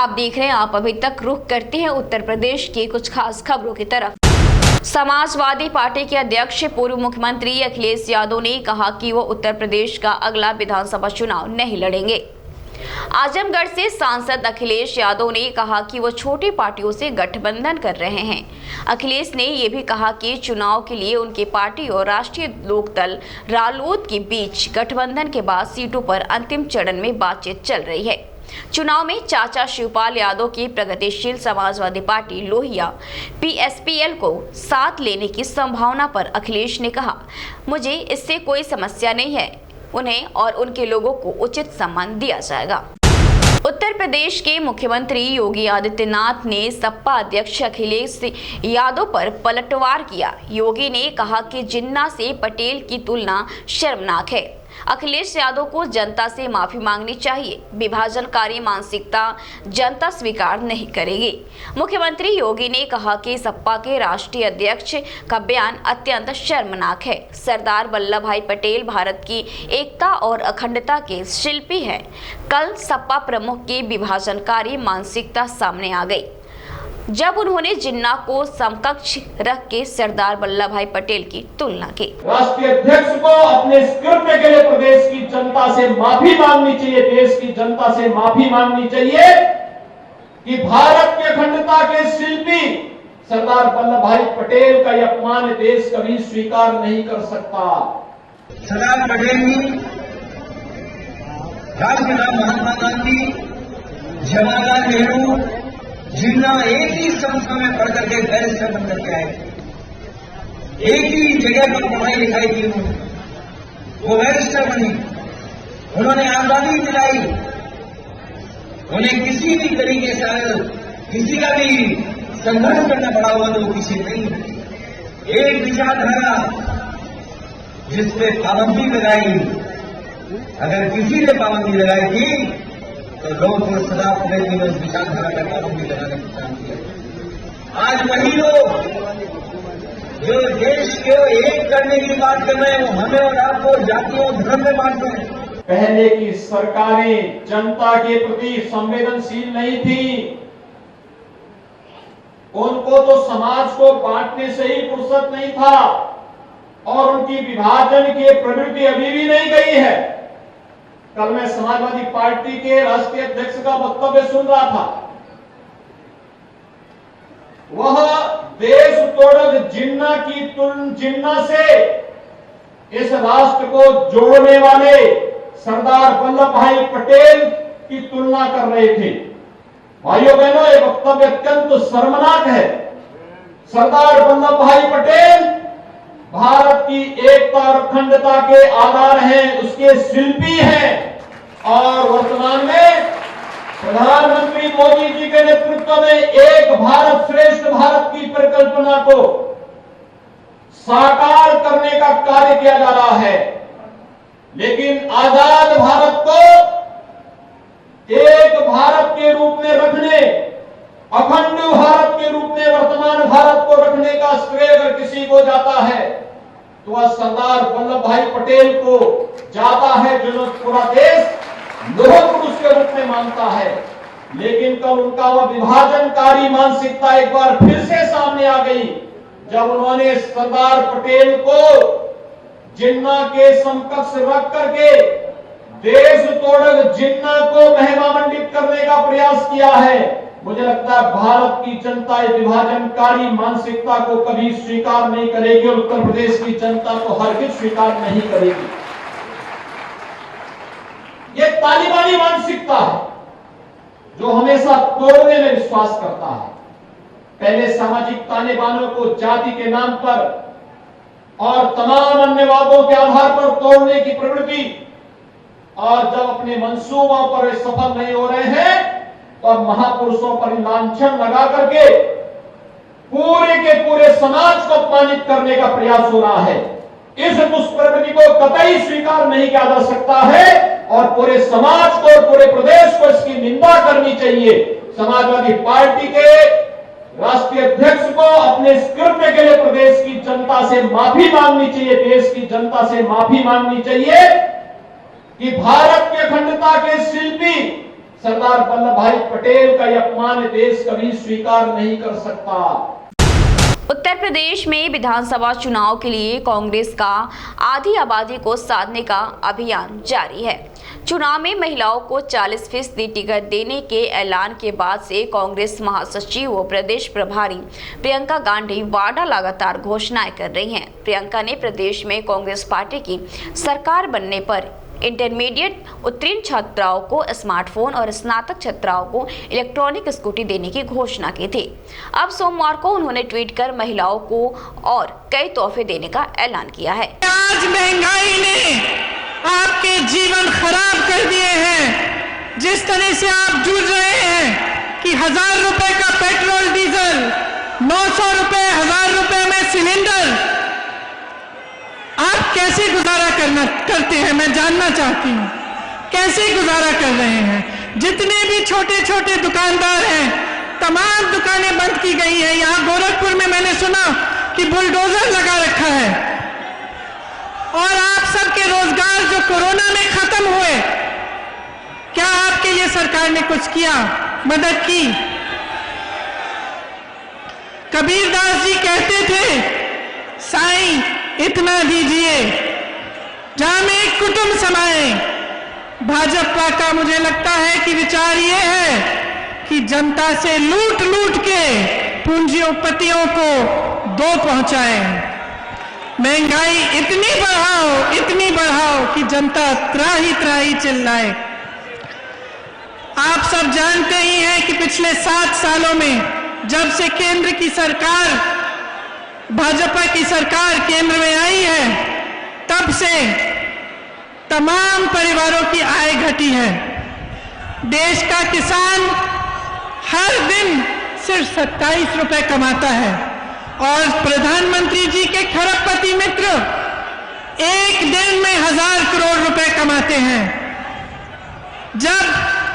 आप देख रहे हैं आप अभी तक रुख करते हैं उत्तर प्रदेश की कुछ खास खबरों की तरफ। समाजवादी पार्टी के अध्यक्ष पूर्व मुख्यमंत्री अखिलेश यादव ने कहा कि वो उत्तर प्रदेश का अगला विधानसभा चुनाव नहीं लड़ेंगे। आजमगढ़ से सांसद अखिलेश यादव ने कहा कि वो छोटी पार्टियों से गठबंधन कर रहे हैं। अखिलेश ने ये भी कहा कि चुनाव के लिए उनकी पार्टी और राष्ट्रीय लोकदल रालोद के बीच गठबंधन के बाद सीटों पर अंतिम चरण में बातचीत चल रही है। चुनाव में चाचा शिवपाल यादव की प्रगतिशील समाजवादी पार्टी लोहिया PSPL को साथ लेने की संभावना पर अखिलेश ने कहा, मुझे इससे कोई समस्या नहीं है, उन्हें और उनके लोगों को उचित सम्मान दिया जाएगा। उत्तर प्रदेश के मुख्यमंत्री योगी आदित्यनाथ ने सपा अध्यक्ष अखिलेश यादव पर पलटवार किया। योगी ने कहा कि जिन्ना से पटेल की तुलना शर्मनाक है। अखिलेश यादव को जनता से माफी मांगनी चाहिए। विभाजनकारी मानसिकता जनता स्वीकार नहीं करेगी। मुख्यमंत्री योगी ने कहा कि सपा के राष्ट्रीय अध्यक्ष का बयान अत्यंत शर्मनाक है। सरदार वल्लभ भाई पटेल भारत की एकता और अखंडता के शिल्पी हैं। कल सपा प्रमुख की विभाजनकारी मानसिकता सामने आ गई जब उन्होंने जिन्ना को समकक्ष रख के सरदार वल्लभ भाई पटेल की तुलना की। राष्ट्रीय अध्यक्ष को अपने इस कृत्य के लिए प्रदेश की जनता से माफी मांगनी चाहिए, देश की जनता से माफी मांगनी चाहिए कि भारत की अखंडता के शिल्पी सरदार वल्लभ भाई पटेल का यह अपमान देश कभी स्वीकार नहीं कर सकता। सरदार पटेल जी, राष्ट्रपिता महात्मा गांधी, जवाहरलाल नेहरू, जिन्ना एक ही संस्था में पढ़ करके बैरिस्टर बन करके आए, एक ही जगह पर पढ़ाई लिखाई की उन्होंने, वो बैरिस्टर बनी, उन्होंने आजादी दिलाई, उन्हें किसी भी तरीके से किसी का भी संघर्ष करना पड़ा हुआ तो वो किसी नहीं। एक विचारधारा जिसपे पाबंदी लगाई, अगर किसी ने पाबंदी लगाई थी तो लोग सदा पटेल जी ने उस विचारधारा का पाबंदी लगाने का काम किया। आज वही लोग जो देश को एक करने की बात कर रहे हैं, वो हमें और आपको जातियों धर्म में बांट रहे हैं। पहले की सरकारें जनता के प्रति संवेदनशील नहीं थी। उनको तो समाज को बांटने से ही फुर्सत नहीं था और उनकी विभाजन की प्रवृत्ति अभी भी नहीं गई है। कल मैं समाजवादी पार्टी के राष्ट्रीय अध्यक्ष का वक्तव्य सुन रहा था। वह देश तोड़क जिन्ना से इस राष्ट्र को जोड़ने वाले सरदार वल्लभ भाई पटेल की तुलना कर रहे थे। भाइयों बहनों, यह वक्तव्य अत्यंत शर्मनाक है। सरदार वल्लभ भाई पटेल भारत की एकता और अखंडता के आधार हैं, उसके शिल्पी हैं और वर्तमान में प्रधानमंत्री मोदी जी के नेतृत्व में एक भारत श्रेष्ठ भारत की परिकल्पना को साकार करने का कार्य किया जा रहा है। लेकिन आजाद भारत को एक भारत के रूप में रखने, अखंड भारत के रूप में वर्तमान भारत को रखने का श्रेय अगर किसी को जाता है तो वह सरदार वल्लभ भाई पटेल को जाता है, जो पूरा देश लोह पुरुष के रूप में मानता है। लेकिन कल उनका वह विभाजनकारी मानसिकता एक बार फिर से सामने आ गई जब उन्होंने सरदार पटेल को जिन्ना के समकक्ष रख करके देश तोड़क जिन्ना को महिमामंडित करने का प्रयास किया है। मुझे लगता है भारत की जनता विभाजनकारी मानसिकता को कभी स्वीकार नहीं करेगी और उत्तर प्रदेश की जनता को हरगिज स्वीकार नहीं करेगी। यह तालिबानी मानसिकता है जो हमेशा तोड़ने में विश्वास करता है। पहले सामाजिक ताने बानों को जाति के नाम पर और तमाम अन्य वादों के आधार पर तोड़ने की प्रवृत्ति, और जब अपने मंसूबों पर सफल नहीं हो रहे हैं तो अब महापुरुषों पर लांछन लगा करके पूरे के पूरे समाज को अपमानित करने का प्रयास हो रहा है। इस दुष्प्रवृत्ति को कतई स्वीकार नहीं किया जा सकता है और पूरे समाज को और पूरे प्रदेश को इसकी निंदा करनी चाहिए। समाजवादी पार्टी के राष्ट्रीय अध्यक्ष को अपने इस कृत्य के लिए प्रदेश की जनता से माफी मांगनी चाहिए, देश की जनता से माफी मांगनी चाहिए कि भारत की अखंडता के शिल्पी सरदार वल्लभ भाई पटेल का यह अपमान देश कभी स्वीकार नहीं कर सकता। उत्तर प्रदेश में विधानसभा चुनाव के लिए कांग्रेस का आधी आबादी को साधने का अभियान जारी है। चुनाव में महिलाओं को 40% टिकट देने के ऐलान के बाद से कांग्रेस महासचिव व प्रदेश प्रभारी प्रियंका गांधी वाडा लगातार घोषणाएं कर रही हैं। प्रियंका ने प्रदेश में कांग्रेस पार्टी की सरकार बनने पर इंटरमीडिएट उत्तीर्ण छात्राओं को स्मार्टफोन और स्नातक छात्राओं को इलेक्ट्रॉनिक स्कूटी देने की घोषणा की थी। अब सोमवार को उन्होंने ट्वीट कर महिलाओं को और कई तोहफे देने का ऐलान किया है। आज महंगाई ने आपके जीवन खराब कर दिए हैं। जिस तरह से आप जूझ रहे हैं कि 1000 रुपए का पेट्रोल डीजल, 900 रुपए, 1000 रुपए में सिलेंडर, आप कैसे गुजारा करते हैं, मैं जानना चाहती हूँ। कैसे गुजारा कर रहे हैं? जितने भी छोटे छोटे दुकानदार हैं, तमाम दुकानें बंद की गई हैं। यहाँ गोरखपुर में मैंने सुना कि बुलडोजर लगा रखा है। और आप सबके रोजगार जो कोरोना में खत्म हुए, क्या आपके लिए सरकार ने कुछ किया, मदद की? कबीरदास जी कहते थे, साईं इतना दीजिए जामे कुटुंब समाए। भाजपा का मुझे लगता है कि विचार ये है कि जनता से लूट लूट के पूंजीपतियों को दो पहुंचाए। महंगाई इतनी बढ़ाओ कि जनता त्राही त्राही चिल्लाए। आप सब जानते ही हैं कि पिछले 7 सालों में जब से केंद्र की सरकार, भाजपा की सरकार केंद्र में आई है, तब से तमाम परिवारों की आय घटी है। देश का किसान हर दिन सिर्फ 27 रुपए कमाता है और प्रधानमंत्री जी के खरबपति मित्र एक दिन में 1000 करोड़ रुपए कमाते हैं। जब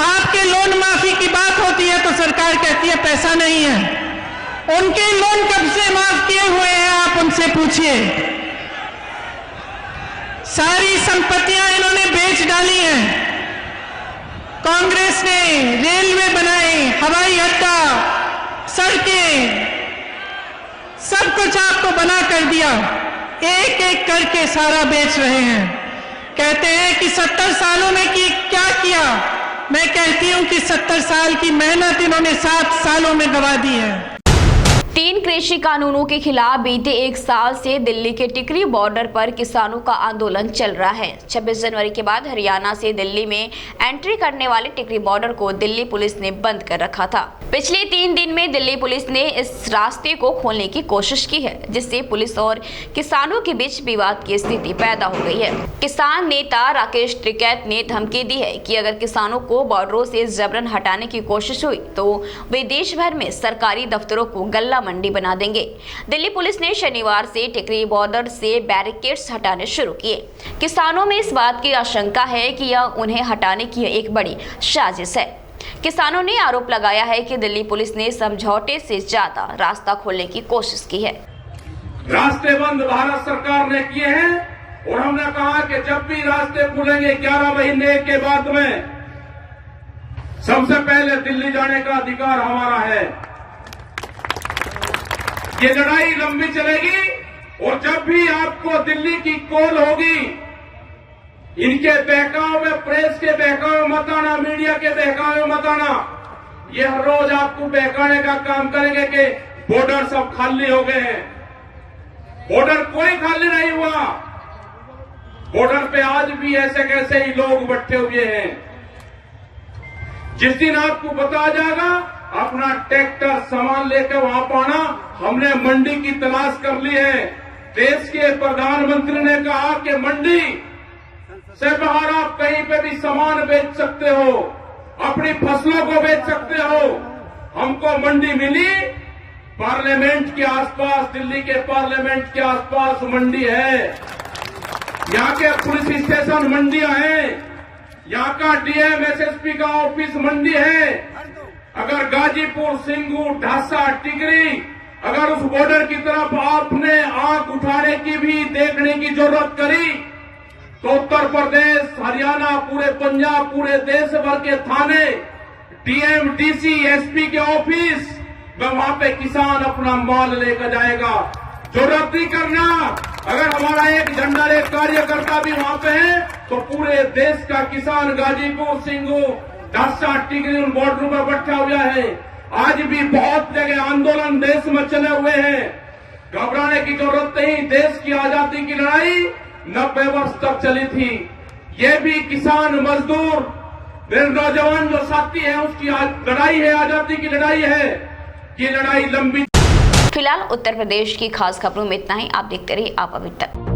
आपके लोन माफी की बात होती है तो सरकार कहती है पैसा नहीं है। उनके लोन कब से माफ किए हुए हैं आप उनसे पूछिए। सारी संपत्तियां इन्होंने बेच डाली हैं। कांग्रेस ने रेलवे बनाए, हवाई अड्डा, सड़कें, सब कुछ आपको बना कर दिया। एक एक करके सारा बेच रहे हैं। कहते हैं कि 70 सालों में क्या किया? मैं कहती हूं कि 70 साल की मेहनत इन्होंने 7 सालों में गंवा दी है। 3 कृषि कानूनों के खिलाफ बीते 1 साल से दिल्ली के टिकरी बॉर्डर पर किसानों का आंदोलन चल रहा है। 26 जनवरी के बाद हरियाणा से दिल्ली में एंट्री करने वाले टिकरी बॉर्डर को दिल्ली पुलिस ने बंद कर रखा था। पिछले 3 दिन में दिल्ली पुलिस ने इस रास्ते को खोलने की कोशिश की है, जिससे पुलिस और किसानों के बीच विवाद की स्थिति पैदा हो गई है। किसान नेता राकेश टिकैत ने धमकी दी है कि अगर किसानों को बॉर्डरों से जबरन हटाने की कोशिश हुई तो वे देश भर में सरकारी दफ्तरों को गल्ला मंडी बना देंगे। दिल्ली पुलिस ने शनिवार से टिकरी बॉर्डर से बैरिकेड्स हटाने शुरू किए। किसानों में इस बात की आशंका है कि यह उन्हें हटाने की एक बड़ी साजिश है। किसानों ने आरोप लगाया है कि दिल्ली पुलिस ने समझौते से ज्यादा रास्ता खोलने की कोशिश की है। रास्ते बंद भारत सरकार ने किए हैं और हमने कहा कि जब भी रास्ते खुलेंगे 11 महीने के बाद में, सबसे पहले दिल्ली जाने का अधिकार हमारा है। ये लड़ाई लंबी चलेगी और जब भी आपको दिल्ली की कॉल होगी, इनके बहकाव में, प्रेस के बहकाव में मत आना, मीडिया के बहकाव में मत आना। ये हर रोज आपको बहकाने का काम करेंगे कि बॉर्डर सब खाली हो गए हैं। बॉर्डर कोई खाली नहीं हुआ। बॉर्डर पे आज भी ऐसे कैसे ही लोग बैठे हुए हैं। जिस दिन आपको बता जाएगा, अपना ट्रैक्टर सामान लेकर वहां पाना। हमने मंडी की तलाश कर ली है। देश के प्रधानमंत्री ने कहा कि मंडी से बाहर आप कहीं पे भी सामान बेच सकते हो, अपनी फसलों को बेच सकते हो। हमको मंडी मिली पार्लियामेंट के आसपास, दिल्ली के पार्लियामेंट के आसपास मंडी है। यहाँ के पुलिस स्टेशन मंडियां हैं, यहाँ का डीएम एसएसपी का ऑफिस मंडी है। अगर गाजीपुर, सिंगू, ढासा, टिकरी, अगर उस बॉर्डर की तरफ आपने आंख उठाने की भी, देखने की जरूरत करी तो उत्तर प्रदेश, हरियाणा, पूरे पंजाब, पूरे देश भर के थाने टीएमटीसी एसपी के ऑफिस में वहां पे किसान अपना माल लेकर जाएगा। जरूरत नहीं करना, अगर हमारा एक झंडा एक कार्यकर्ता भी वहां पे है तो पूरे देश का किसान गाजीपुर, सिंगू, ढांसा, टिकरी बॉर्डर पर बैठा हुआ है। आज भी बहुत जगह आंदोलन देश में चले हुए हैं, घबराने की जरूरत नहीं। देश की आजादी की लड़ाई 90 वर्ष तक चली थी। ये भी किसान मजदूर मेरे नौजवान जो साथी हैं उसकी लड़ाई है, आजादी की लड़ाई है। ये लड़ाई लंबी। फिलहाल उत्तर प्रदेश की खास खबरों में इतना ही। आप देखते रहिए आप अभी तक।